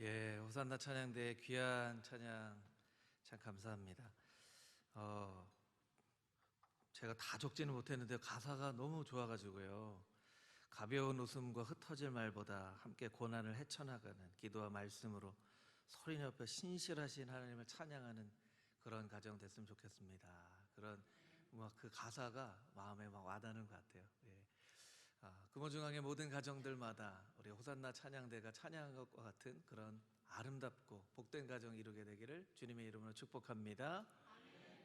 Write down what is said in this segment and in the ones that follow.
예, 호산나 찬양대의 귀한 찬양 참 감사합니다. 제가 다 적지는 못했는데 가사가 너무 좋아가지고요. 가벼운 웃음과 흩어질 말보다 함께 고난을 헤쳐나가는 기도와 말씀으로 소리 높여 신실하신 하나님을 찬양하는 그런 가정 됐으면 좋겠습니다. 그런 그 가사가 마음에 막 와닿는 것 같아요. 예. 금호중앙의 모든 가정들마다 우리 호산나 찬양대가 찬양한 것과 같은 그런 아름답고 복된 가정 이루게 되기를 주님의 이름으로 축복합니다.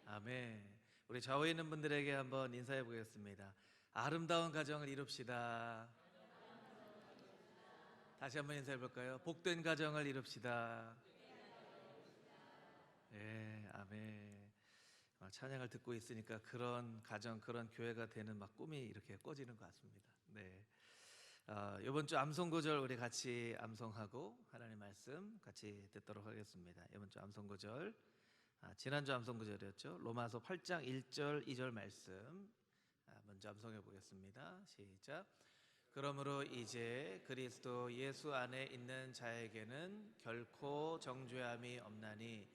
아멘. 우리 좌우에 있는 분들에게 한번 인사해 보겠습니다. 아름다운 가정을 이룹시다. 다시 한번 인사해 볼까요? 복된 가정을 이룹시다. 예, 아멘. 찬양을 듣고 있으니까 그런 가정, 그런 교회가 되는 막 꿈이 이렇게 꿔지는 것 같습니다. 네. 이번 주 암송 구절 우리 같이 암송하고 하나님 말씀 같이 듣도록 하겠습니다. 이번 주 암송 구절, 지난주 암송 구절이었죠. 로마서 8장 1절 2절 말씀 먼저 암송해 보겠습니다. 시작. 그러므로 이제 그리스도 예수 안에 있는 자에게는 결코 정죄함이 없나니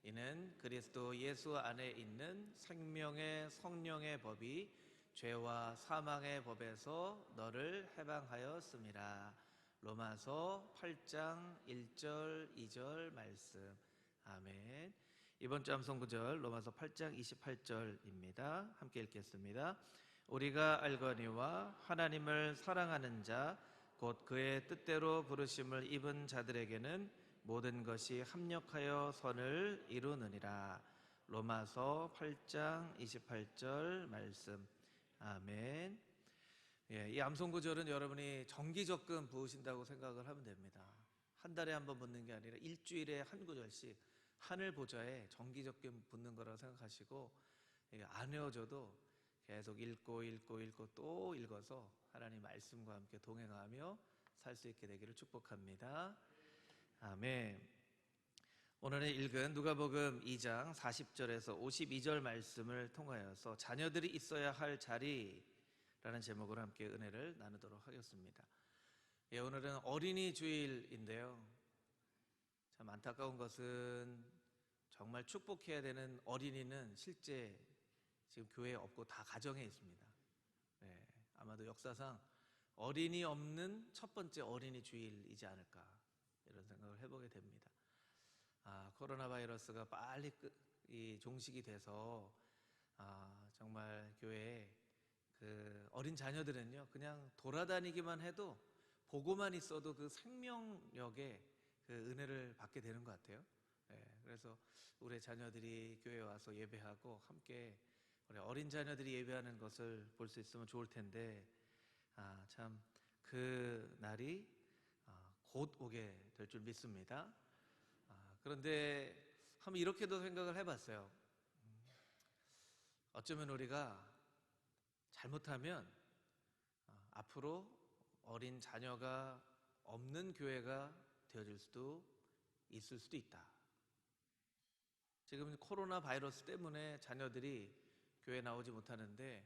이는 그리스도 예수 안에 있는 생명의 성령의 법이 죄와 사망의 법에서 너를 해방하였습니다. 로마서 8장 1절 2절 말씀. 아멘. 이번 주 암송 구절 로마서 8장 28절입니다. 함께 읽겠습니다. 우리가 알거니와 하나님을 사랑하는 자 곧 그의 뜻대로 부르심을 입은 자들에게는 모든 것이 합력하여 선을 이루느니라. 로마서 8장 28절 말씀. 아멘. 예, 이 암송 구절은 여러분이 정기적금 부으신다고 생각을 하면 됩니다. 한 달에 한 번 붓는 게 아니라 일주일에 한 구절씩 하늘 보좌에 정기적금 붓는 거라고 생각하시고, 안 외워져도 계속 읽고 또 읽어서 하나님 말씀과 함께 동행하며 살 수 있게 되기를 축복합니다. 아멘. 오늘 읽은 누가복음 2장 40절에서 52절 말씀을 통하여서 자녀들이 있어야 할 자리라는 제목으로 함께 은혜를 나누도록 하겠습니다. 예, 오늘은 어린이 주일인데요. 참 안타까운 것은 정말 축복해야 되는 어린이는 실제 지금 교회에 없고 다 가정에 있습니다. 네, 아마도 역사상 어린이 없는 첫 번째 어린이 주일이지 않을까 이런 생각을 해보게 됩니다. 코로나 바이러스가 빨리 종식이 돼서 정말 교회에 그 어린 자녀들은요 그냥 돌아다니기만 해도 보고만 있어도 그 생명력의 그 은혜를 받게 되는 것 같아요. 그래서 우리 자녀들이 교회에 와서 예배하고 함께 우리 어린 자녀들이 예배하는 것을 볼 수 있으면 좋을 텐데 참 그 날이 곧 오게 될 줄 믿습니다. 그런데 한번 이렇게도 생각을 해봤어요. 어쩌면 우리가 잘못하면 앞으로 어린 자녀가 없는 교회가 되어질 수도 있을 수도 있다. 지금 코로나 바이러스 때문에 자녀들이 교회에 나오지 못하는데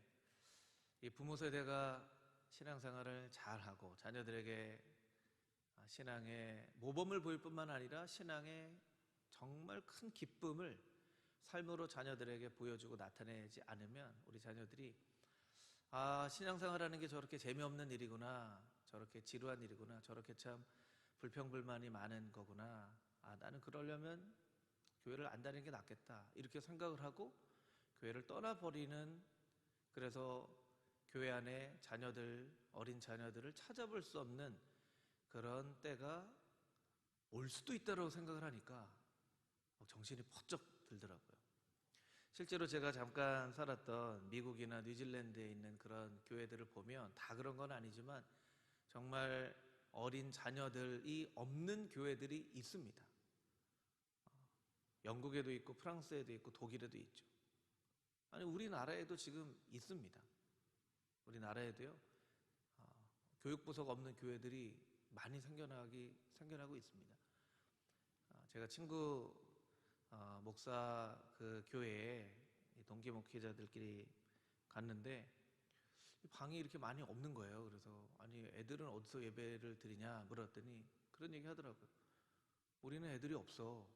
이 부모 세대가 신앙생활을 잘하고 자녀들에게 신앙의 모범을 보일 뿐만 아니라 신앙의 정말 큰 기쁨을 삶으로 자녀들에게 보여주고 나타내지 않으면 우리 자녀들이 신앙생활하는 게 저렇게 재미없는 일이구나, 저렇게 지루한 일이구나, 저렇게 참 불평불만이 많은 거구나, 나는 그러려면 교회를 안 다니는 게 낫겠다 이렇게 생각을 하고 교회를 떠나버리는, 그래서 교회 안에 자녀들, 어린 자녀들을 찾아볼 수 없는 그런 때가 올 수도 있다고 생각을 하니까 정신이 번쩍 들더라고요. 실제로 제가 잠깐 살았던 미국이나 뉴질랜드에 있는 그런 교회들을 보면 다 그런 건 아니지만 정말 어린 자녀들이 없는 교회들이 있습니다. 영국에도 있고 프랑스에도 있고 독일에도 있죠. 아니 우리나라에도 지금 있습니다. 우리나라에도요 교육부서가 없는 교회들이 많이 생겨나고 있습니다. 제가 친구 목사 그 교회에 동기 목회자들끼리 갔는데 방이 이렇게 많이 없는 거예요. 그래서 아니 애들은 어디서 예배를 드리냐 물었더니 그런 얘기 하더라고요. 우리는 애들이 없어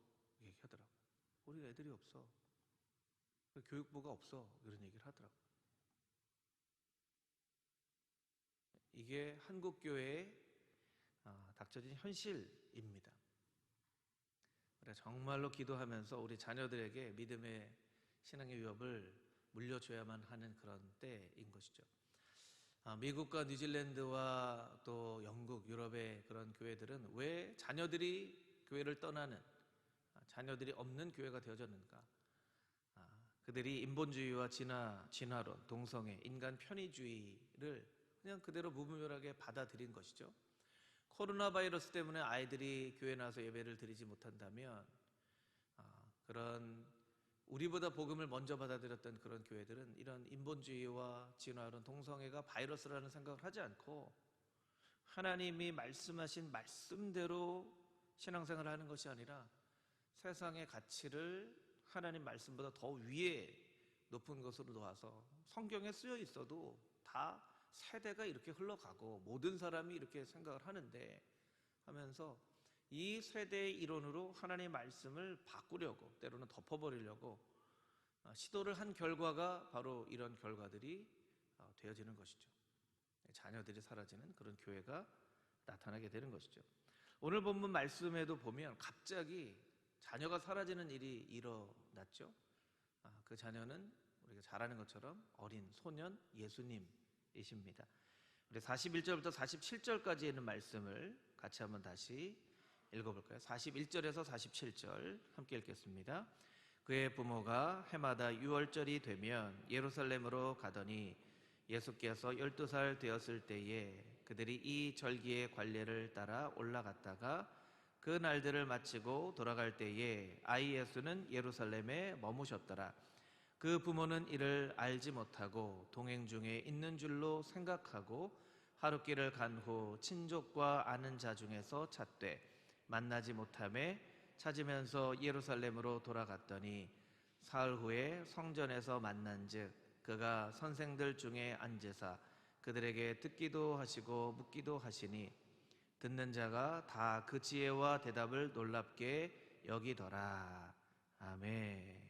얘기하더라고요. 우리 애들이 없어. 교육부가 없어 이런 얘기를 하더라고요. 이게 한국 교회에 닥쳐진 현실입니다. 그래 정말로 기도하면서 우리 자녀들에게 믿음의 신앙의 위협을 물려줘야만 하는 그런 때인 것이죠. 미국과 뉴질랜드와 또 영국, 유럽의 그런 교회들은 왜 자녀들이 교회를 떠나는, 자녀들이 없는 교회가 되어졌는가? 그들이 인본주의와 진화론, 동성애, 인간 편의주의를 그냥 그대로 무분별하게 받아들인 것이죠. 코로나 바이러스 때문에 아이들이 교회 나와서 예배를 드리지 못한다면 그런 우리보다 복음을 먼저 받아들였던 그런 교회들은 이런 인본주의와 진화론, 동성애가 바이러스라는 생각을 하지 않고 하나님이 말씀하신 말씀대로 신앙생활을 하는 것이 아니라 세상의 가치를 하나님 말씀보다 더 위에 높은 것으로 놓아서 성경에 쓰여 있어도 다 세대가 이렇게 흘러가고 모든 사람이 이렇게 생각을 하는데 하면서 이 세대의 이론으로 하나님의 말씀을 바꾸려고 때로는 덮어버리려고 시도를 한 결과가 바로 이런 결과들이 되어지는 것이죠. 자녀들이 사라지는 그런 교회가 나타나게 되는 것이죠. 오늘 본문 말씀에도 보면 갑자기 자녀가 사라지는 일이 일어났죠. 그 자녀는 우리가 잘 아는 것처럼 어린 소년 예수님이십니다. 우리 41절부터 47절까지 있는 말씀을 같이 한번 다시 읽어볼까요? 41절에서 47절 함께 읽겠습니다. 그의 부모가 해마다 유월절이 되면 예루살렘으로 가더니 예수께서 12살 되었을 때에 그들이 이 절기의 관례를 따라 올라갔다가 그 날들을 마치고 돌아갈 때에 아이 예수는 예루살렘에 머무셨더라. 그 부모는 이를 알지 못하고 동행 중에 있는 줄로 생각하고 하룻길을 간 후 친족과 아는 자 중에서 찾되 만나지 못하매 찾으면서 예루살렘으로 돌아갔더니 사흘 후에 성전에서 만난즉 그가 선생들 중에 앉으사 그들에게 듣기도 하시고 묻기도 하시니 듣는 자가 다 그 지혜와 대답을 놀랍게 여기더라. 아멘.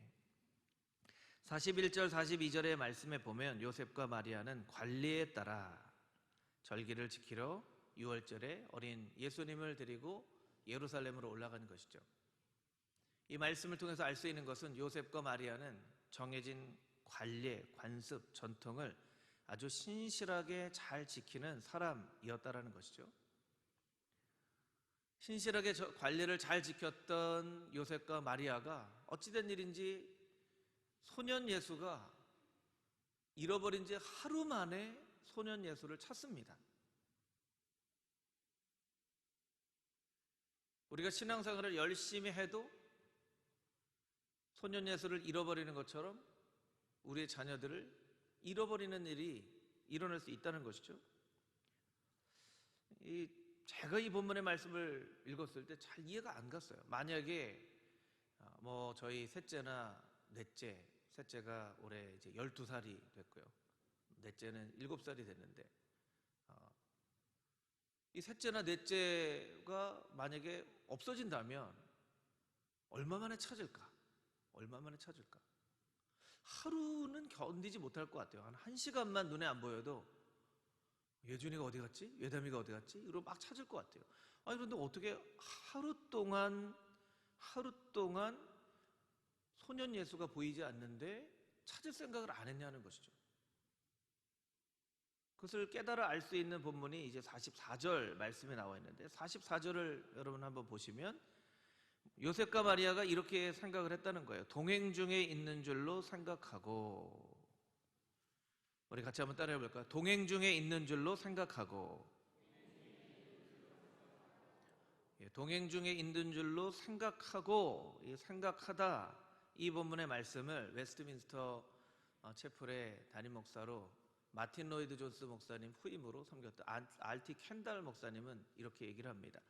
41절 42절의 말씀에 보면 요셉과 마리아는 관리에 따라 절기를 지키러 유월절에 어린 예수님을 데리고 예루살렘으로 올라가는 것이죠. 이 말씀을 통해서 알 수 있는 것은 요셉과 마리아는 정해진 관례, 관습, 전통을 아주 신실하게 잘 지키는 사람이었다라는 것이죠. 신실하게 관례를 잘 지켰던 요셉과 마리아가 어찌된 일인지 소년 예수가 잃어버린 지 하루 만에 소년 예수를 찾습니다. 우리가 신앙생활을 열심히 해도 소년 예수를 잃어버리는 것처럼 우리의 자녀들을 잃어버리는 일이 일어날 수 있다는 것이죠. 제가 이 본문의 말씀을 읽었을 때 잘 이해가 안 갔어요. 만약에 저희 셋째나 셋째가 올해 이제 12살이 됐고요. 넷째는 7살이 됐는데 이 셋째나 넷째가 만약에 없어진다면 얼마 만에 찾을까? 하루는 견디지 못할 것 같아요. 한 1시간만 눈에 안 보여도 예준이가 어디 갔지? 예담이가 어디 갔지? 이러고 막 찾을 것 같아요. 그런데 어떻게 하루 동안 소년 예수가 보이지 않는데 찾을 생각을 안 했냐는 것이죠. 그것을 깨달아 알 수 있는 본문이 이제 44절 말씀에 나와 있는데 44절을 여러분 한번 보시면 요셉과 마리아가 이렇게 생각을 했다는 거예요. 동행 중에 있는 줄로 생각하고, 우리 같이 한번 따라해 볼까요? 동행 중에 있는 줄로 생각하고, 동행 중에 있는 줄로 생각하고, 생각하다, 이 본문의 말씀을 웨스트민스터 채플의 담임 목사로 마틴 로이드 존스 목사님 후임으로 섬겼던 R.T. 켄달 목사님은 이렇게 얘기를 합니다.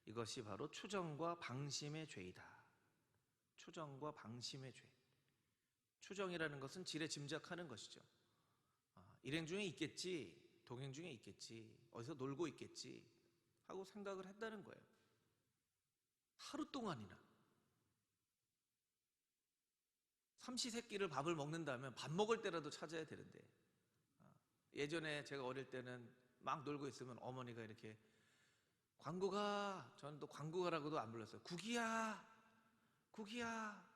이것이 바로 추정과 방심의 죄이다. 추정과 방심의 죄. 추정이라는 것은 지레 짐작하는 것이죠. 일행 중에 있겠지, 동행 중에 있겠지, 어디서 놀고 있겠지 하고 생각을 했다는 거예요. 하루 동안이나 삼시세끼를 밥을 먹는다면 밥 먹을 때라도 찾아야 되는데, 예전에 제가 어릴 때는 막 놀고 있으면 어머니가 이렇게 광고가, 저는 또 광고가라고도 안 불렀어요. 국이야, 국이야,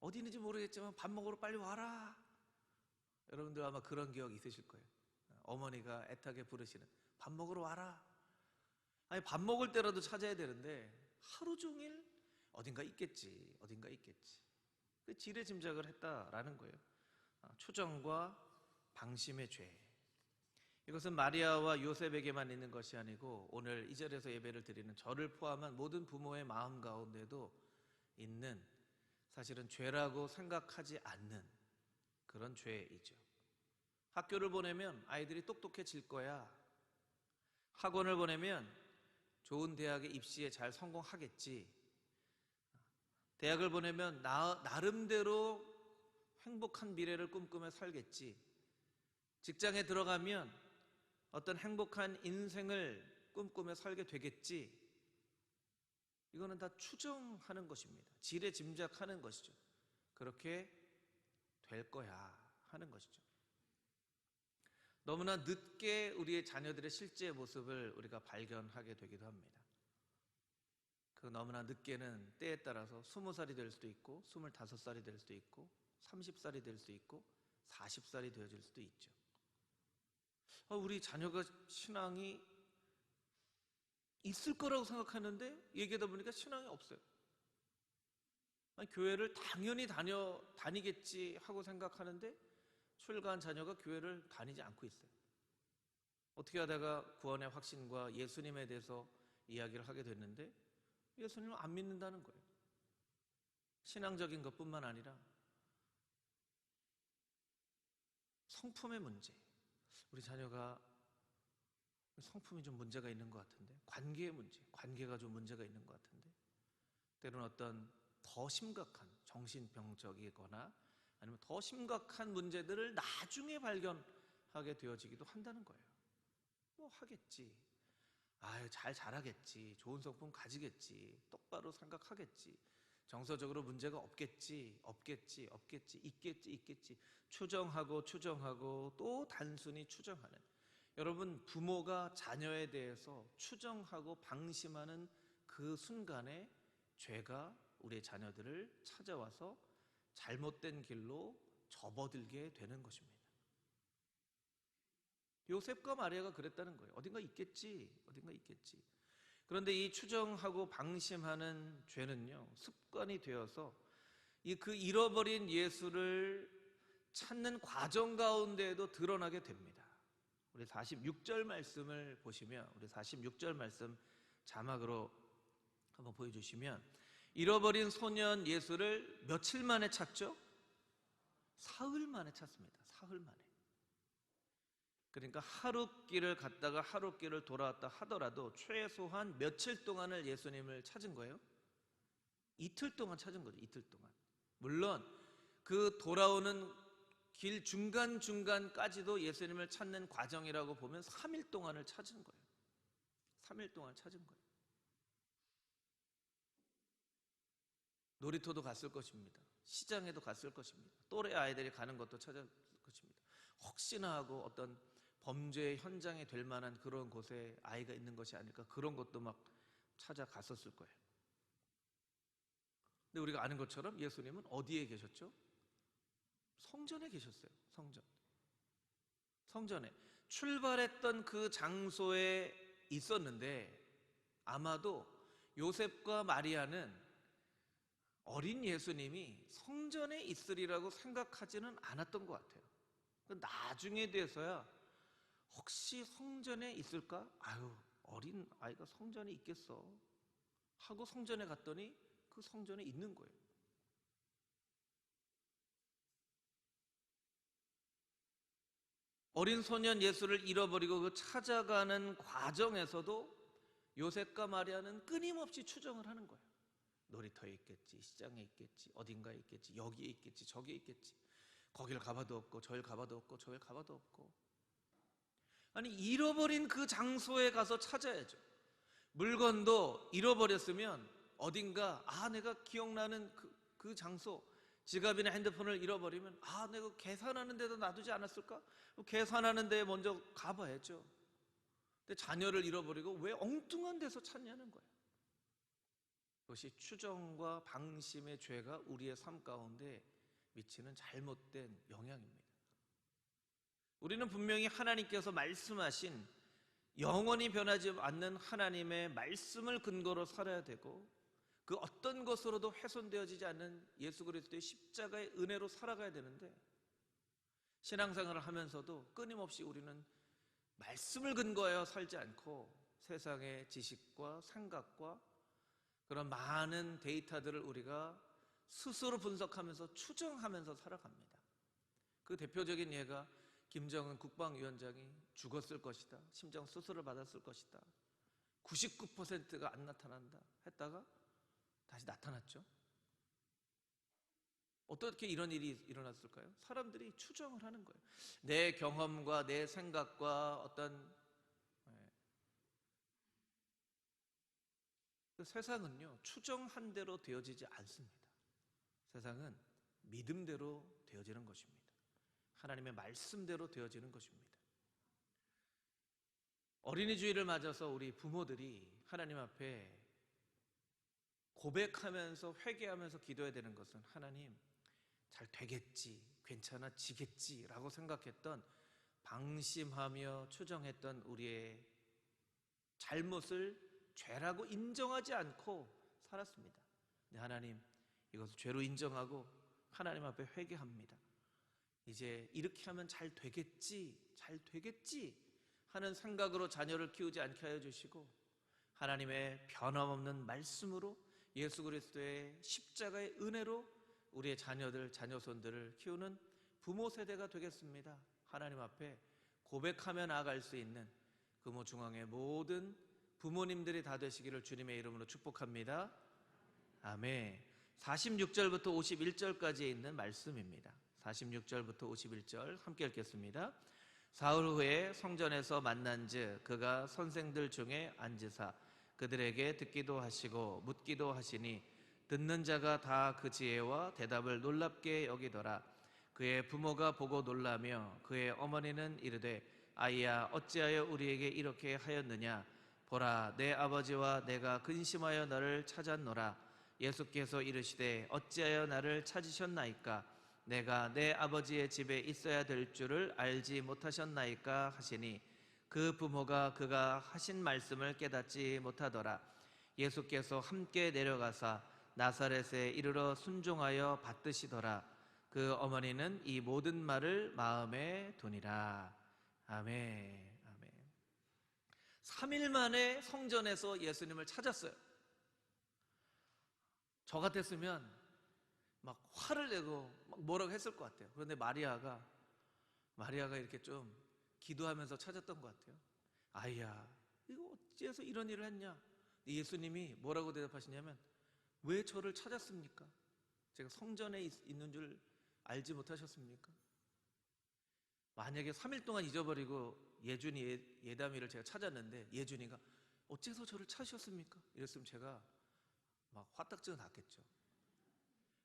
어디 있는지 모르겠지만 밥 먹으러 빨리 와라. 여러분들 아마 그런 기억 있으실 거예요. 어머니가 애타게 부르시는 밥 먹으러 와라. 아니, 밥 먹을 때라도 찾아야 되는데 하루 종일 어딘가 있겠지, 어딘가 있겠지. 그 지레짐작을 했다라는 거예요. 추정과 방심의 죄. 이것은 마리아와 요셉에게만 있는 것이 아니고 오늘 이 자리에서 예배를 드리는 저를 포함한 모든 부모의 마음 가운데도 있는, 사실은 죄라고 생각하지 않는 그런 죄이죠. 학교를 보내면 아이들이 똑똑해질 거야. 학원을 보내면 좋은 대학에 입시에 잘 성공하겠지. 대학을 보내면 나름대로 행복한 미래를 꿈꾸며 살겠지. 직장에 들어가면 어떤 행복한 인생을 꿈꾸며 살게 되겠지. 이거는 다 추정하는 것입니다. 지레짐작하는 것이죠. 그렇게 될 거야 하는 것이죠. 너무나 늦게 우리의 자녀들의 실제 모습을 우리가 발견하게 되기도 합니다. 그 너무나 늦게는 때에 따라서 20살이 될 수도 있고 25살이 될 수도 있고 30살이 될 수도 있고 40살이 되어질 수도 있죠. 우리 자녀가 신앙이 있을 거라고 생각하는데 얘기하다 보니까 신앙이 없어요. 아니, 교회를 당연히 다니겠지 하고 생각하는데 출가한 자녀가 교회를 다니지 않고 있어요. 어떻게 하다가 구원의 확신과 예수님에 대해서 이야기를 하게 됐는데 예수님을 안 믿는다는 거예요. 신앙적인 것뿐만 아니라 성품의 문제. 우리 자녀가 성품이 좀 문제가 있는 것 같은데, 관계의 문제, 관계가 좀 문제가 있는 것 같은데, 때로는 어떤 더 심각한 정신병적이거나 아니면 더 심각한 문제들을 나중에 발견하게 되어지기도 한다는 거예요. 뭐 하겠지, 아유 잘 자라겠지, 좋은 성품 가지겠지, 똑바로 생각하겠지, 정서적으로 문제가 없겠지, 있겠지 추정하고 또 단순히 추정하는, 여러분 부모가 자녀에 대해서 추정하고 방심하는 그 순간에 죄가 우리의 자녀들을 찾아와서 잘못된 길로 접어들게 되는 것입니다. 요셉과 마리아가 그랬다는 거예요. 어딘가 있겠지. 그런데 이 추정하고 방심하는 죄는요, 습관이 되어서 그 잃어버린 예수를 찾는 과정 가운데에도 드러나게 됩니다. 우리 46절 말씀을 보시면, 우리 46절 말씀 자막으로 한번 보여주시면, 잃어버린 소년 예수를 며칠 만에 찾죠? 사흘 만에 찾습니다. 사흘 만에. 그러니까 하루 길을 갔다가 하루 길을 돌아왔다 하더라도 최소한 며칠 동안을 예수님을 찾은 거예요? 이틀 동안 찾은 거죠. 이틀 동안. 물론 그 돌아오는 길 중간중간까지도 예수님을 찾는 과정이라고 보면 3일 동안을 찾은 거예요. 3일 동안 찾은 거예요. 놀이터도 갔을 것입니다. 시장에도 갔을 것입니다. 또래 아이들이 가는 것도 찾았을 것입니다. 혹시나 하고 어떤 범죄의 현장이 될 만한 그런 곳에 아이가 있는 것이 아닐까, 그런 것도 막 찾아갔었을 거예요. 근데 우리가 아는 것처럼 예수님은 어디에 계셨죠? 성전에 계셨어요. 성전에 출발했던 그 장소에 있었는데, 아마도 요셉과 마리아는 어린 예수님이 성전에 있으리라고 생각하지는 않았던 것 같아요. 나중에 돼서야 혹시 성전에 있을까? 아유, 어린 아이가 성전에 있겠어 하고 성전에 갔더니 그 성전에 있는 거예요. 어린 소년 예수를 잃어버리고 그 찾아가는 과정에서도 요셉과 마리아는 끊임없이 추정을 하는 거예요. 놀이터에 있겠지, 시장에 있겠지, 어딘가에 있겠지, 여기에 있겠지, 저기에 있겠지. 거길 가봐도 없고 저길 가봐도 없고 저길 가봐도 없고. 아니, 잃어버린 그 장소에 가서 찾아야죠. 물건도 잃어버렸으면 어딘가 내가 기억나는 그 장소, 지갑이나 핸드폰을 잃어버리면 내가 계산하는 데도 놔두지 않았을까? 계산하는 데에 먼저 가봐야죠. 근데 자녀를 잃어버리고 왜 엉뚱한 데서 찾냐는 거예요. 그것이 추정과 방심의 죄가 우리의 삶 가운데 미치는 잘못된 영향입니다. 우리는 분명히 하나님께서 말씀하신 영원히 변하지 않는 하나님의 말씀을 근거로 살아야 되고, 그 어떤 것으로도 훼손되어지지 않는 예수 그리스도의 십자가의 은혜로 살아가야 되는데, 신앙생활을 하면서도 끊임없이 우리는 말씀을 근거하여 살지 않고 세상의 지식과 생각과 그런 많은 데이터들을 우리가 스스로 분석하면서 추정하면서 살아갑니다. 그 대표적인 예가 김정은 국방위원장이 죽었을 것이다, 심장 수술을 받았을 것이다, 99%가 안 나타난다 했다가 다시 나타났죠. 어떻게 이런 일이 일어났을까요? 사람들이 추정을 하는 거예요. 내 경험과 내 생각과 어떤 세상은요, 추정한 대로 되어지지 않습니다. 세상은 믿음대로 되어지는 것입니다. 하나님의 말씀대로 되어지는 것입니다. 어린이 주일을 맞아서 우리 부모들이 하나님 앞에 고백하면서 회개하면서 기도해야 되는 것은, 하나님 잘 되겠지, 괜찮아지겠지 라고 생각했던, 방심하며 추정했던 우리의 잘못을 죄라고 인정하지 않고 살았습니다. 근데 하나님 이것을 죄로 인정하고 하나님 앞에 회개합니다. 이제 이렇게 하면 잘 되겠지 하는 생각으로 자녀를 키우지 않게 하여 주시고, 하나님의 변함없는 말씀으로 예수 그리스도의 십자가의 은혜로 우리의 자녀들, 자녀손들을 키우는 부모 세대가 되겠습니다. 하나님 앞에 고백하며 나아갈 수 있는 금호 중앙의 모든 부모님들이 다 되시기를 주님의 이름으로 축복합니다. 아멘. 46절부터 51절까지에 있는 말씀입니다. 46절부터 51절 함께 읽겠습니다. 사흘 후에 성전에서 만난즉 그가 선생들 중에 앉으사 그들에게 듣기도 하시고 묻기도 하시니, 듣는 자가 다 그 지혜와 대답을 놀랍게 여기더라. 그의 부모가 보고 놀라며 그의 어머니는 이르되, 아이야 어찌하여 우리에게 이렇게 하였느냐? 보라, 내 아버지와 내가 근심하여 너를 찾았노라. 예수께서 이르시되, 어찌하여 나를 찾으셨나이까? 내가 내 아버지의 집에 있어야 될 줄을 알지 못하셨나이까? 하시니, 그 부모가 그가 하신 말씀을 깨닫지 못하더라. 예수께서 함께 내려가사 나사렛에 이르러 순종하여 받드시더라. 그 어머니는 이 모든 말을 마음에 두니라. 아멘. 아멘. 3일 만에 성전에서 예수님을 찾았어요. 저 같았으면 막 화를 내고 막 뭐라고 했을 것 같아요. 그런데 마리아가 이렇게 좀 기도하면서 찾았던 것 같아요. 아이야, 이거 어째서 이런 일을 했냐? 예수님이 뭐라고 대답하시냐면, 왜 저를 찾았습니까? 제가 성전에 있는 줄 알지 못하셨습니까? 만약에 3일 동안 잊어버리고 예준이, 예담이를 제가 찾았는데 예준이가 어째서 저를 찾으셨습니까? 이랬으면 제가 막 화딱지가 났겠죠.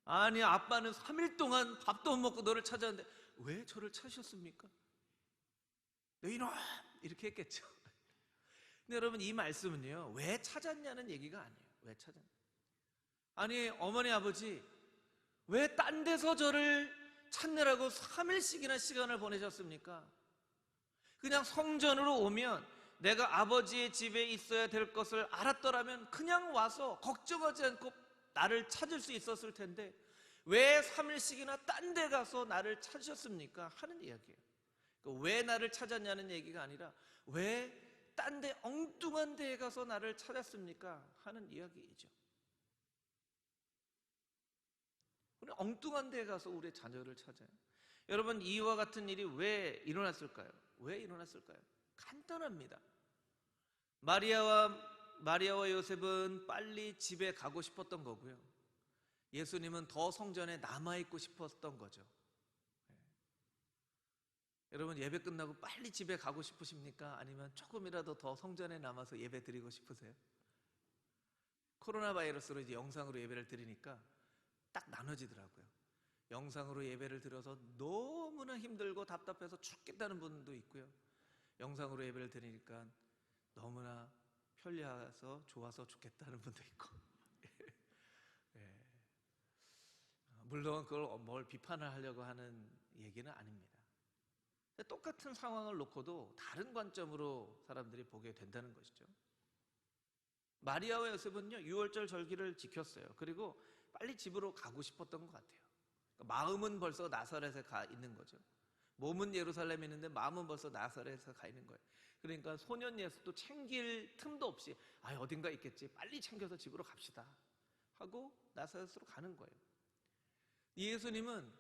아니, 아빠는 3일 동안 밥도 못 먹고 너를 찾았는데 왜 저를 찾으셨습니까? 너 이놈! 이렇게 했겠죠. 근데 여러분, 이 말씀은요, 왜 찾았냐는 얘기가 아니에요. 왜 찾았냐? 아니, 어머니 아버지 왜 딴 데서 저를 찾느라고 3일씩이나 시간을 보내셨습니까? 그냥 성전으로 오면 내가 아버지의 집에 있어야 될 것을 알았더라면 그냥 와서 걱정하지 않고 나를 찾을 수 있었을 텐데 왜 3일씩이나 딴 데 가서 나를 찾으셨습니까? 하는 이야기예요. 왜 나를 찾았냐는 얘기가 아니라 왜 딴 데 엉뚱한 데에 가서 나를 찾았습니까? 하는 이야기이죠. 우리 엉뚱한 데에 가서 우리의 자녀를 찾아요. 여러분, 이와 같은 일이 왜 일어났을까요? 왜 일어났을까요? 간단합니다. 마리아와 요셉은 빨리 집에 가고 싶었던 거고요. 예수님은 더 성전에 남아있고 싶었던 거죠. 여러분, 예배 끝나고 빨리 집에 가고 싶으십니까? 아니면 조금이라도 더 성전에 남아서 예배 드리고 싶으세요? 코로나 바이러스로 이제 영상으로 예배를 드리니까 딱 나눠지더라고요. 영상으로 예배를 드려서 너무나 힘들고 답답해서 죽겠다는 분도 있고요. 영상으로 예배를 드리니까 너무나 편리해서 좋아서 죽겠다는 분도 있고. 예. 물론 그걸 뭘 비판을 하려고 하는 얘기는 아닙니다. 똑같은 상황을 놓고도 다른 관점으로 사람들이 보게 된다는 것이죠. 마리아와 요셉은요, 유월절 절기를 지켰어요. 그리고 빨리 집으로 가고 싶었던 것 같아요. 그러니까 마음은 벌써 나사렛에 가 있는 거죠. 몸은 예루살렘에 있는데 마음은 벌써 나사렛에 가 있는 거예요. 그러니까 소년 예수도 챙길 틈도 없이 어딘가 있겠지, 빨리 챙겨서 집으로 갑시다 하고 나사렛으로 가는 거예요. 예수님은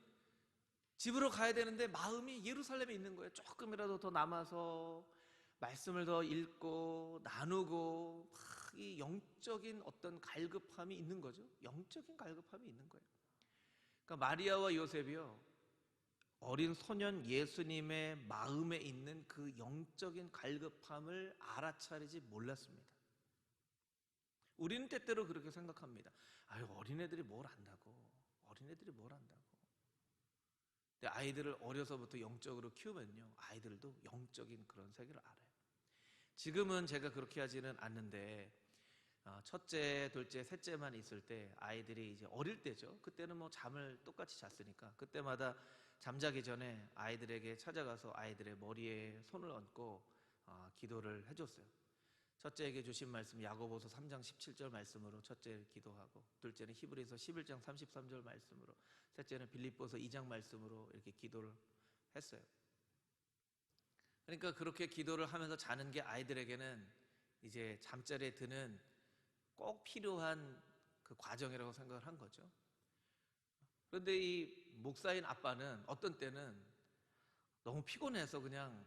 집으로 가야 되는데 마음이 예루살렘에 있는 거예요. 조금이라도 더 남아서 말씀을 더 읽고 나누고 막 이 영적인 어떤 갈급함이 있는 거죠. 영적인 갈급함이 있는 거예요. 그러니까 마리아와 요셉이요, 어린 소년 예수님의 마음에 있는 그 영적인 갈급함을 알아차리지 몰랐습니다. 우리는 때때로 그렇게 생각합니다. 어린애들이 뭘 안다고. 어린애들이 뭘 안다고. 근데 아이들을 어려서부터 영적으로 키우면요, 아이들도 영적인 그런 세계를 알아요. 지금은 제가 그렇게 하지는 않는데, 첫째, 둘째, 셋째만 있을 때 아이들이 이제 어릴 때죠. 그때는 뭐 잠을 똑같이 잤으니까 그때마다 잠자기 전에 아이들에게 찾아가서 아이들의 머리에 손을 얹고 기도를 해줬어요. 첫째에게 주신 말씀 야고보서 3장 17절 말씀으로 첫째 기도하고, 둘째는 히브리서 11장 33절 말씀으로, 셋째는 빌립보서 2장 말씀으로 이렇게 기도를 했어요. 그러니까 그렇게 기도를 하면서 자는 게 아이들에게는 이제 잠자리에 드는 꼭 필요한 그 과정이라고 생각을 한 거죠. 그런데 이 목사인 아빠는 어떤 때는 너무 피곤해서 그냥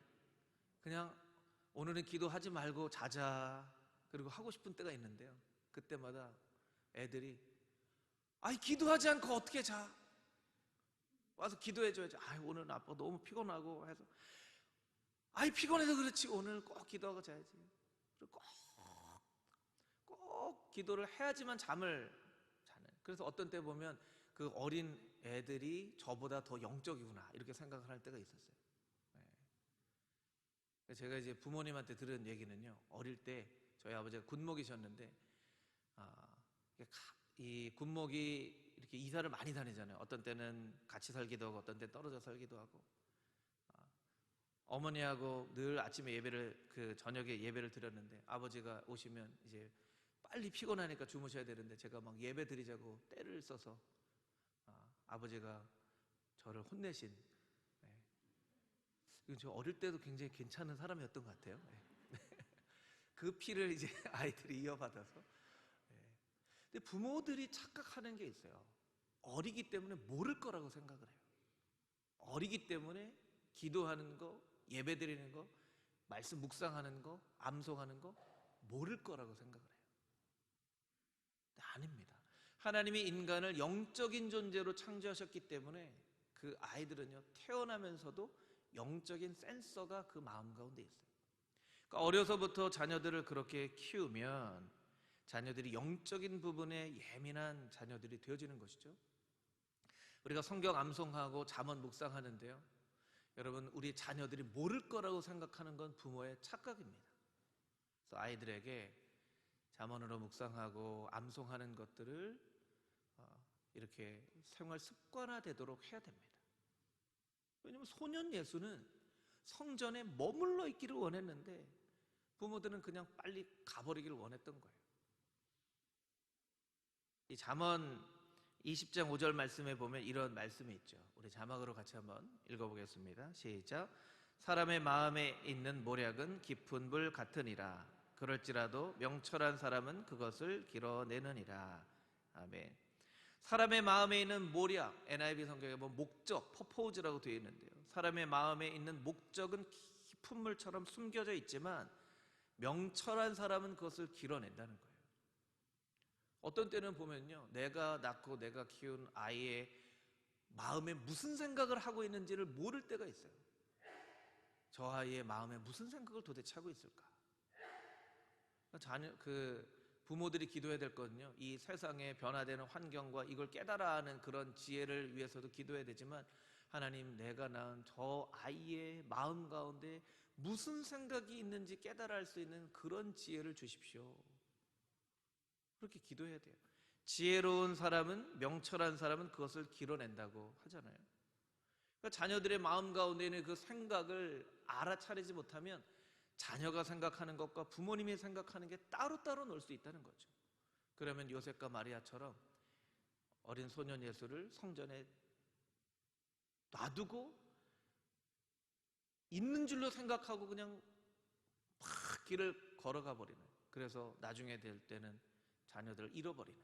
오늘은 기도하지 말고 자자, 그리고 하고 싶은 때가 있는데요, 그때마다 애들이 기도하지 않고 어떻게 자? 와서 기도해줘야지. 오늘은 아빠 너무 피곤하고 해서 피곤해서 그렇지, 오늘 꼭 기도하고 자야지. 그리고 꼭 기도를 해야지만 잠을 자는. 그래서 어떤 때 보면 그 어린 애들이 저보다 더 영적이구나 이렇게 생각을 할 때가 있었어요. 네. 제가 이제 부모님한테 들은 얘기는요, 어릴 때 저희 아버지가 군목이셨는데 이 군목이 이렇게 이사를 많이 다니잖아요. 어떤 때는 같이 살기도 하고 어떤 때 떨어져 살기도 하고, 어머니하고 늘 아침에 예배를 저녁에 예배를 드렸는데 아버지가 오시면 이제 빨리 피곤하니까 주무셔야 되는데 제가 막 예배 드리자고 때를 써서 아버지가 저를 혼내신, 이건 저 어릴 때도 굉장히 괜찮은 사람이었던 것 같아요. 그 피를 이제 아이들이 이어받아서. 근데 부모들이 착각하는 게 있어요. 어리기 때문에 모를 거라고 생각을 해요. 어리기 때문에 기도하는 거, 예배 드리는 거, 말씀 묵상하는 거, 암송하는 거 모를 거라고 생각을 해요. 근데 아닙니다. 하나님이 인간을 영적인 존재로 창조하셨기 때문에 그 아이들은요, 태어나면서도 영적인 센서가 그 마음 가운데 있어요. 그러니까 어려서부터 자녀들을 그렇게 키우면 자녀들이 영적인 부분에 예민한 자녀들이 되어지는 것이죠. 우리가 성경 암송하고 잠언 묵상하는데요, 여러분, 우리 자녀들이 모를 거라고 생각하는 건 부모의 착각입니다. 그래서 아이들에게 잠언으로 묵상하고 암송하는 것들을 이렇게 생활 습관화되도록 해야 됩니다. 왜냐하면 소년 예수는 성전에 머물러 있기를 원했는데 부모들은 그냥 빨리 가버리기를 원했던 거예요. 이 잠언 20장 5절 말씀에 보면 이런 말씀이 있죠. 우리 자막으로 같이 한번 읽어보겠습니다. 시작. 사람의 마음에 있는 모략은 깊은 물 같으니라. 그럴지라도 명철한 사람은 그것을 길어내느니라. 아멘. 사람의 마음에 있는 모략, NIV 성경에 보면 목적, 퍼포즈라고 되어 있는데요, 사람의 마음에 있는 목적은 깊은 물처럼 숨겨져 있지만 명철한 사람은 그것을 길어낸다는 거예요. 어떤 때는 보면요, 내가 낳고 내가 키운 아이의 마음에 무슨 생각을 하고 있는지를 모를 때가 있어요. 저 아이의 마음에 무슨 생각을 도대체 하고 있을까? 부모들이 기도해야 될 거거든요. 이 세상에 변화되는 환경과 이걸 깨달아 하는 그런 지혜를 위해서도 기도해야 되지만, 하나님, 내가 낳은 저 아이의 마음 가운데 무슨 생각이 있는지 깨달아 할 수 있는 그런 지혜를 주십시오. 그렇게 기도해야 돼요. 지혜로운 사람은, 명철한 사람은 그것을 길어낸다고 하잖아요. 그러니까 자녀들의 마음 가운데 있는 그 생각을 알아차리지 못하면 자녀가 생각하는 것과 부모님이 생각하는 게 따로따로 놀 수 있다는 거죠. 그러면 요셉과 마리아처럼 어린 소년 예수를 성전에 놔두고 있는 줄로 생각하고 그냥 막 길을 걸어가 버리는, 그래서 나중에 될 때는 자녀들을 잃어버리는,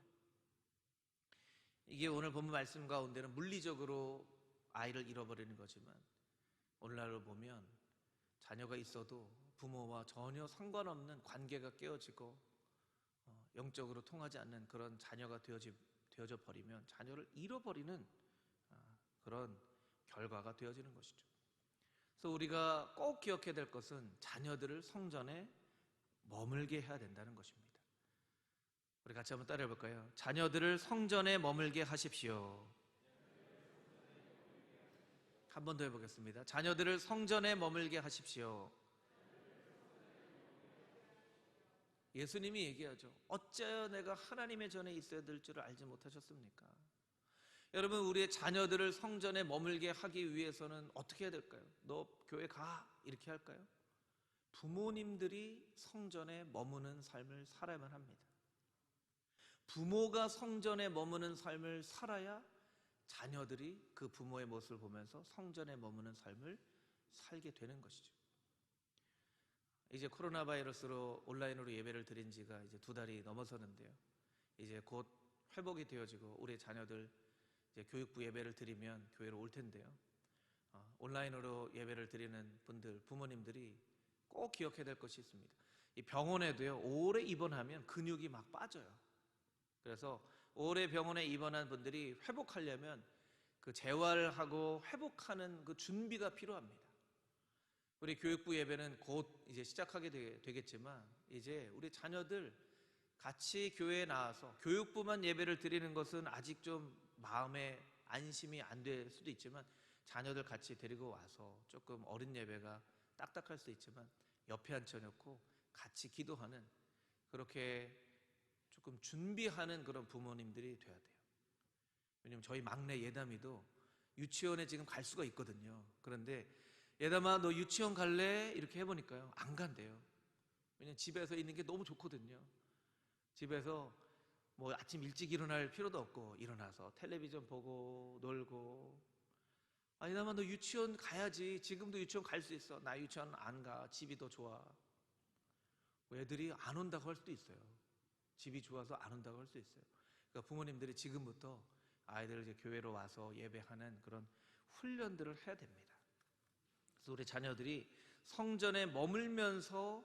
이게 오늘 본문 말씀 가운데는 물리적으로 아이를 잃어버리는 거지만, 오늘날로 보면 자녀가 있어도 부모와 전혀 상관없는 관계가 깨어지고 영적으로 통하지 않는 그런 자녀가 되어져 버리면 자녀를 잃어버리는 그런 결과가 되어지는 것이죠. 그래서 우리가 꼭 기억해야 될 것은 자녀들을 성전에 머물게 해야 된다는 것입니다. 우리 같이 한번 따라해 볼까요? 자녀들을 성전에 머물게 하십시오. 한 번 더 해보겠습니다. 자녀들을 성전에 머물게 하십시오. 예수님이 얘기하죠. 어찌하여 내가 하나님의 전에 있어야 될 줄을 알지 못하셨습니까? 여러분, 우리의 자녀들을 성전에 머물게 하기 위해서는 어떻게 해야 될까요? 너 교회 가, 이렇게 할까요? 부모님들이 성전에 머무는 삶을 살아야만 합니다. 부모가 성전에 머무는 삶을 살아야 자녀들이 그 부모의 모습을 보면서 성전에 머무는 삶을 살게 되는 것이죠. 이제 코로나 바이러스로 온라인으로 예배를 드린 지가 이제 2달이 넘어서는데요. 이제 곧 회복이 되어지고 우리 자녀들 이제 교육부 예배를 드리면 교회로 올 텐데요. 온라인으로 예배를 드리는 분들, 부모님들이 꼭 기억해야 될 것이 있습니다. 이 병원에도요, 오래 입원하면 근육이 막 빠져요. 그래서 오래 병원에 입원한 분들이 회복하려면 그 재활을 하고 회복하는 그 준비가 필요합니다. 우리 교육부 예배는 곧 이제 시작하게 되겠지만, 이제 우리 자녀들 같이 교회에 나와서 교육부만 예배를 드리는 것은 아직 좀 마음에 안심이 안 될 수도 있지만, 자녀들 같이 데리고 와서 조금 어린 예배가 딱딱할 수 있지만 옆에 앉혀놓고 같이 기도하는, 그렇게 조금 준비하는 그런 부모님들이 돼야 돼요. 왜냐면 저희 막내 예담이도 유치원에 지금 갈 수가 있거든요. 그런데 예담아, 너 유치원 갈래? 이렇게 해보니까요, 안 간대요. 왜냐면 집에서 있는 게 너무 좋거든요. 집에서 뭐 아침 일찍 일어날 필요도 없고 일어나서 텔레비전 보고 놀고. 아, 예담아, 너 유치원 가야지. 지금도 유치원 갈 수 있어. 나 유치원 안 가. 집이 더 좋아. 애들이 안 온다고 할 수도 있어요. 집이 좋아서 안 온다고 할 수 있어요. 그러니까 부모님들이 지금부터 아이들을 이제 교회로 와서 예배하는 그런 훈련들을 해야 됩니다. 그래서 우리 자녀들이 성전에 머물면서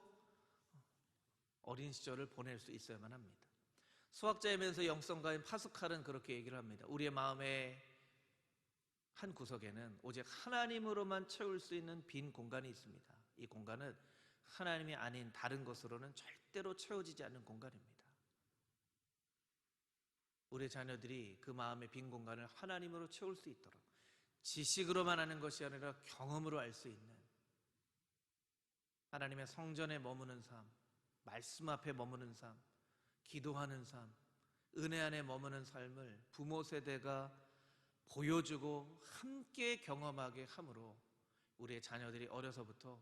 어린 시절을 보낼 수 있어야만 합니다. 수학자이면서 영성가인 파스칼은 그렇게 얘기를 합니다. 우리의 마음의 한 구석에는 오직 하나님으로만 채울 수 있는 빈 공간이 있습니다. 이 공간은 하나님이 아닌 다른 것으로는 절대로 채워지지 않는 공간입니다. 우리 자녀들이 그 마음의 빈 공간을 하나님으로 채울 수 있도록 지식으로만 하는 것이 아니라 경험으로 알 수 있는 하나님의 성전에 머무는 삶, 말씀 앞에 머무는 삶, 기도하는 삶, 은혜 안에 머무는 삶을 부모 세대가 보여주고 함께 경험하게 함으로 우리의 자녀들이 어려서부터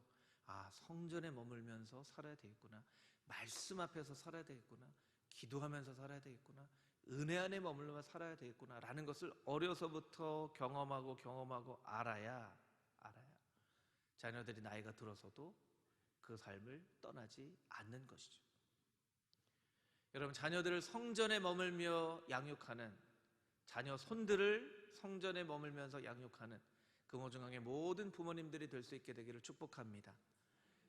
성전에 머물면서 살아야 되겠구나, 말씀 앞에서 살아야 되겠구나, 기도하면서 살아야 되겠구나, 은혜 안에 머물러 살아야 되겠구나 라는 것을 어려서부터 경험하고 알아야 자녀들이 나이가 들어서도 그 삶을 떠나지 않는 것이죠. 여러분, 자녀들을 성전에 머물며 양육하는, 자녀 손들을 성전에 머물면서 양육하는 금호중앙의 모든 부모님들이 될 수 있게 되기를 축복합니다.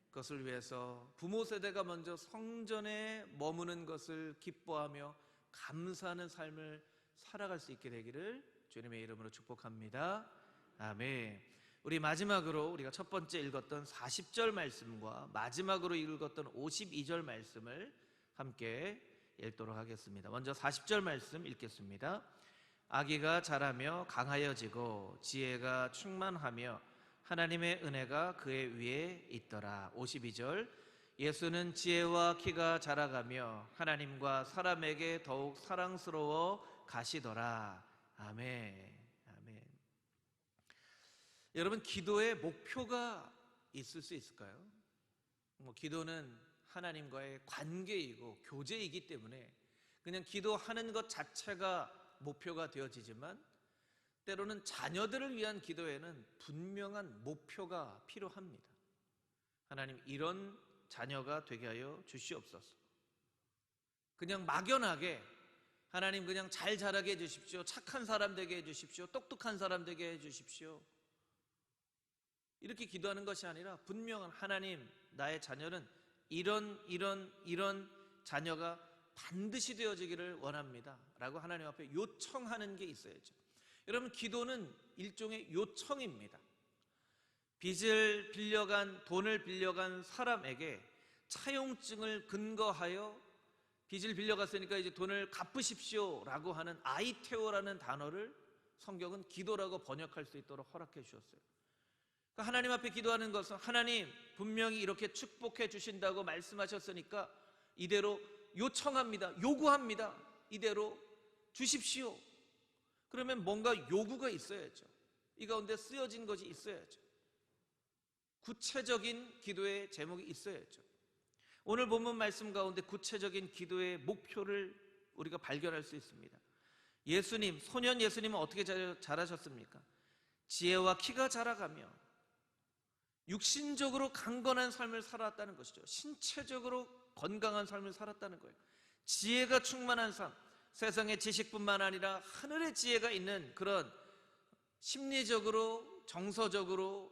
그것을 위해서 부모 세대가 먼저 성전에 머무는 것을 기뻐하며 감사하는 삶을 살아갈 수 있게 되기를 주님의 이름으로 축복합니다. 아멘. 우리 마지막으로 우리가 첫 번째 읽었던 40절 말씀과 마지막으로 읽었던 52절 말씀을 함께 읽도록 하겠습니다. 먼저 40절 말씀 읽겠습니다. 아기가 자라며 강하여지고 지혜가 충만하며 하나님의 은혜가 그의 위에 있더라. 52절 예수는 지혜와 키가 자라가며 하나님과 사람에게 더욱 사랑스러워 가시더라. 아멘. 아멘. 여러분, 기도의 목표가 있을 수 있을까요? 기도는 하나님과의 관계이고 교제이기 때문에 그냥 기도하는 것 자체가 목표가 되어지지만, 때로는 자녀들을 위한 기도에는 분명한 목표가 필요합니다. 하나님, 이런 자녀가 되게 하여 주시옵소서. 그냥 막연하게 하나님 그냥 잘 자라게 해주십시오, 착한 사람 되게 해주십시오, 똑똑한 사람 되게 해주십시오, 이렇게 기도하는 것이 아니라 분명한, 하나님, 나의 자녀는 이런 자녀가 반드시 되어지기를 원합니다 라고 하나님 앞에 요청하는 게 있어야죠. 여러분, 기도는 일종의 요청입니다. 빚을 빌려간, 돈을 빌려간 사람에게 차용증을 근거하여 빚을 빌려갔으니까 이제 돈을 갚으십시오 라고 하는 아이테오라는 단어를 성경은 기도라고 번역할 수 있도록 허락해 주셨어요. 그러니까 하나님 앞에 기도하는 것은, 하나님 분명히 이렇게 축복해 주신다고 말씀하셨으니까 이대로 요청합니다, 요구합니다, 이대로 주십시오. 그러면 뭔가 요구가 있어야죠. 이 가운데 쓰여진 것이 있어야죠. 구체적인 기도의 제목이 있어야죠. 오늘 본문 말씀 가운데 구체적인 기도의 목표를 우리가 발견할 수 있습니다. 예수님, 소년 예수님은 어떻게 자라셨습니까? 지혜와 키가 자라가며 육신적으로 강건한 삶을 살았다는 것이죠. 신체적으로 건강한 삶을 살았다는 거예요. 지혜가 충만한 삶, 세상의 지식뿐만 아니라 하늘의 지혜가 있는 그런 심리적으로, 정서적으로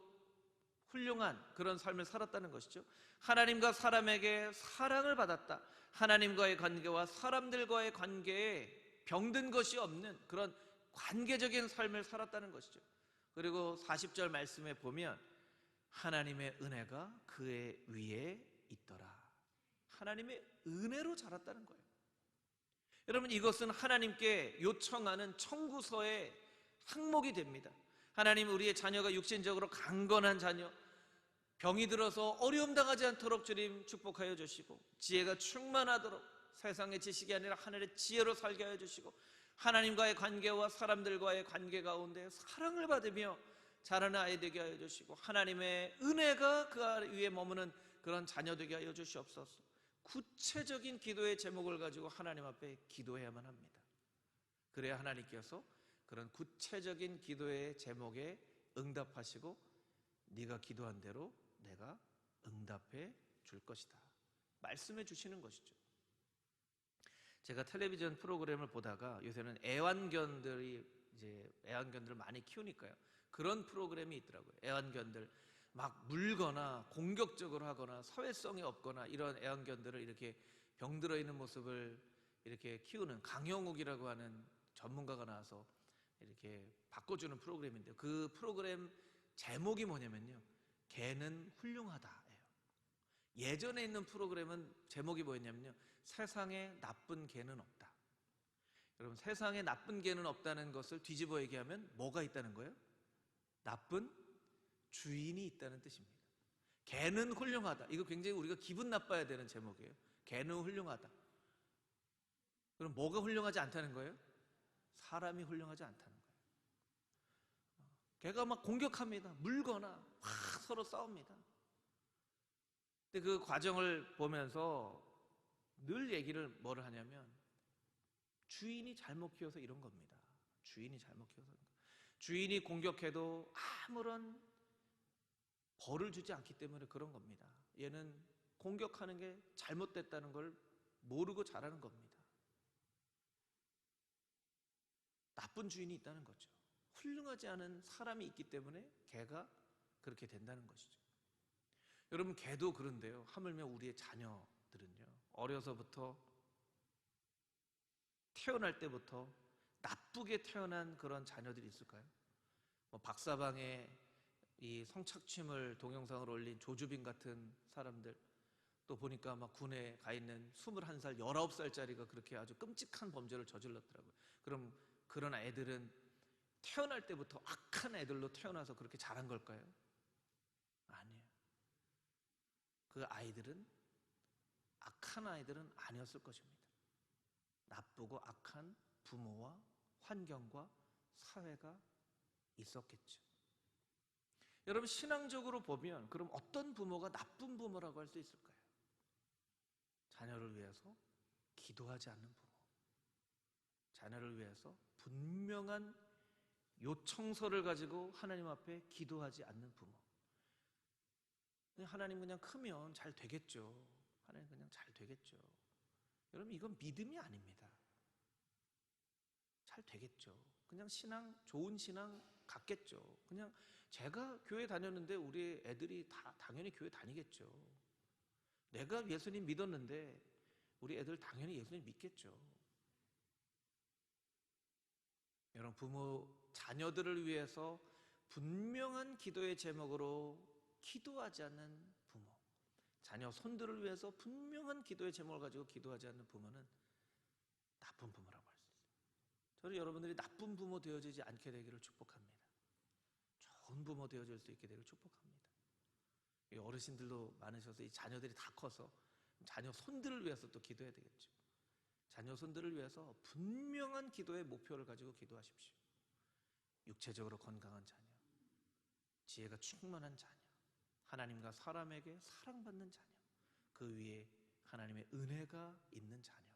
훌륭한 그런 삶을 살았다는 것이죠. 하나님과 사람에게 사랑을 받았다. 하나님과의 관계와 사람들과의 관계에 병든 것이 없는 그런 관계적인 삶을 살았다는 것이죠. 그리고 40절 말씀에 보면 하나님의 은혜가 그의 위에 있더라. 하나님의 은혜로 자랐다는 거예요. 여러분, 이것은 하나님께 요청하는 청구서의 항목이 됩니다. 하나님, 우리의 자녀가 육신적으로 강건한 자녀, 병이 들어서 어려움 당하지 않도록 주님 축복하여 주시고, 지혜가 충만하도록 세상의 지식이 아니라 하늘의 지혜로 살게 하여 주시고, 하나님과의 관계와 사람들과의 관계 가운데 사랑을 받으며 자라는 아이 되게 하여 주시고, 하나님의 은혜가 그 위에 머무는 그런 자녀 되게 하여 주시옵소서. 구체적인 기도의 제목을 가지고 하나님 앞에 기도해야만 합니다. 그래야 하나님께서 그런 구체적인 기도의 제목에 응답하시고, 네가 기도한 대로 내가 응답해 줄 것이다 말씀해 주시는 것이죠. 제가 텔레비전 프로그램을 보다가 요새는 애완견들을 많이 키우니까요, 그런 프로그램이 있더라고요. 애완견들 막 물거나 공격적으로 하거나 사회성이 없거나 이런 애완견들을 이렇게 병들어 있는 모습을 이렇게 키우는 강영욱이라고 하는 전문가가 나와서 이렇게 바꿔주는 프로그램인데요, 그 프로그램 제목이 뭐냐면요, 개는 훌륭하다예요. 예전에 있는 프로그램은 제목이 뭐였냐면요, 세상에 나쁜 개는 없다. 여러분, 세상에 나쁜 개는 없다는 것을 뒤집어 얘기하면 뭐가 있다는 거예요? 나쁜 주인이 있다는 뜻입니다. 개는 훌륭하다, 이거 굉장히 우리가 기분 나빠야 되는 제목이에요. 개는 훌륭하다. 그럼 뭐가 훌륭하지 않다는 거예요? 사람이 훌륭하지 않다는 거예요. 개가 막 공격합니다. 물거나 막 서로 싸웁니다. 근데 그 과정을 보면서 늘 얘기를 뭐를 하냐면, 주인이 잘못 키워서 이런 겁니다. 주인이 잘못 키워서. 주인이 공격해도 아무런 벌을 주지 않기 때문에 그런 겁니다. 얘는 공격하는 게 잘못됐다는 걸 모르고 잘하는 겁니다. 나쁜 주인이 있다는 거죠. 훌륭하지 않은 사람이 있기 때문에 개가 그렇게 된다는 것이죠. 여러분, 개도 그런데요, 하물며 우리의 자녀들은요, 어려서부터 태어날 때부터 나쁘게 태어난 그런 자녀들이 있을까요? 박사방에 이 성착취물 동영상을 올린 조주빈 같은 사람들, 또 보니까 막 군에 가 있는 21살, 19살짜리가 그렇게 아주 끔찍한 범죄를 저질렀더라고요. 그럼 그런 애들은 태어날 때부터 악한 애들로 태어나서 그렇게 자란 걸까요? 아니에요. 그 아이들은 악한 아이들은 아니었을 것입니다. 나쁘고 악한 부모와 환경과 사회가 있었겠죠. 여러분, 신앙적으로 보면 그럼 어떤 부모가 나쁜 부모라고 할 수 있을까요? 자녀를 위해서 기도하지 않는 부모, 자녀를 위해서 분명한 요청서를 가지고 하나님 앞에 기도하지 않는 부모. 하나님 그냥 크면 잘 되겠죠. 하나님 그냥 잘 되겠죠. 여러분, 이건 믿음이 아닙니다. 잘 되겠죠. 그냥 신앙, 좋은 신앙 같겠죠. 그냥 제가 교회 다녔는데 우리 애들이 다 당연히 교회 다니겠죠. 내가 예수님 믿었는데 우리 애들 당연히 예수님 믿겠죠. 여러분, 부모, 자녀들을 위해서 분명한 기도의 제목으로 기도하지 않는 부모, 자녀, 손들을 위해서 분명한 기도의 제목을 가지고 기도하지 않는 부모는 나쁜 부모라고 할 수 있습니다. 저는 여러분들이 나쁜 부모 되어지지 않게 되기를 축복합니다. 좋은 부모 되어질 수 있게 되기를 축복합니다. 어르신들도 많으셔서 이 자녀들이 다 커서 자녀 손들을 위해서 또 기도해야 되겠죠. 자녀 손들을 위해서 분명한 기도의 목표를 가지고 기도하십시오. 육체적으로 건강한 자녀, 지혜가 충만한 자녀, 하나님과 사람에게 사랑받는 자녀, 그 위에 하나님의 은혜가 있는 자녀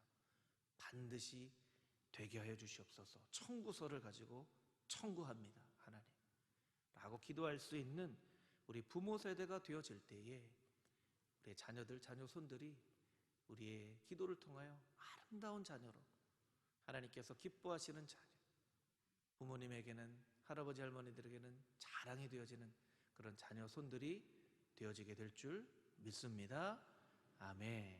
반드시 되게 하여 주시옵소서. 청구서를 가지고 청구합니다. 하나님 라고 기도할 수 있는 우리 부모 세대가 되어질 때에 우리의 자녀들, 자녀 손들이 우리의 기도를 통하여 아름다운 자녀로 하나님께서 기뻐하시는 자녀, 부모님에게는, 할아버지 할머니들에게는 자랑이 되어지는 그런 자녀 손들이 되어지게 될 줄 믿습니다. 아멘.